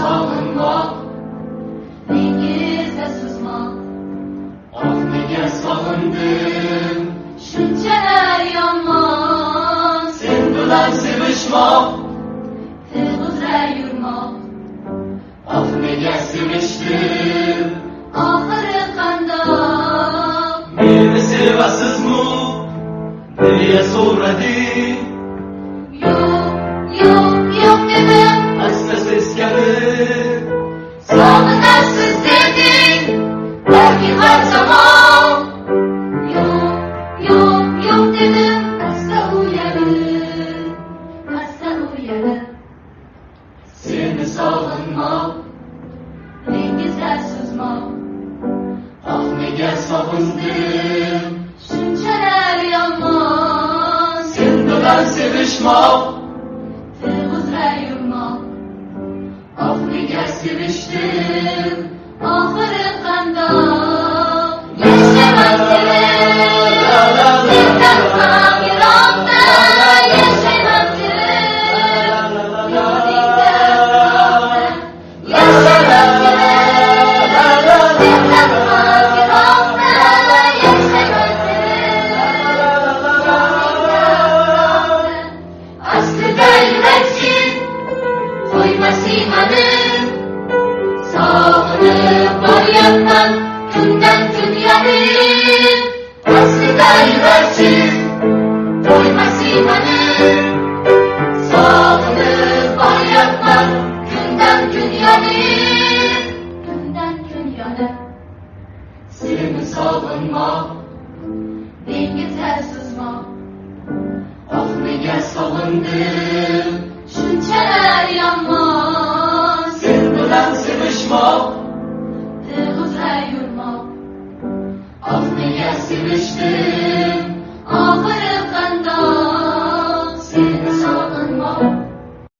savunma, dengizde susma. Ah nega sog'indim, shunchalar yomon. Sen bilan sevishmoq, til uzra yurmoq. Ah nega sevishdim, oxiri qandoq? Meni sevasizmi deya so'radim. Yo'q dedim, asta seskanib. Sog'inasiz deding, balki har zamon. Yo'q dedim, asta uyalib. Seni sog'inmoq, dengizlar suzmoq. Ah nega sog'indim, shunchalar yomon. Sen bilan sevishmoq, til uzra yurmoq. Ah nega sevishdim, oxiri qandoq? Yashaman seni, sendan ham yiroqda. Yashayman seni, yoningda uzoqda. Yashaman seni, sendan ham yiroqda. Yashayman seni, yoningda uzoqda. Aslida yurakching qo'ymas mani, sog'inib boryapman kundan kun yonib. Aslida yurakching qo'ymas mani, sog'inib boryapman kundan kun yonib. Seni sog'inmoq, dengizlar suzmoq. Ah nega sog'indim, shunchalar yomon. Sen bilan sevishmoq, til uzra yurmoq. Ah nega sevishdim.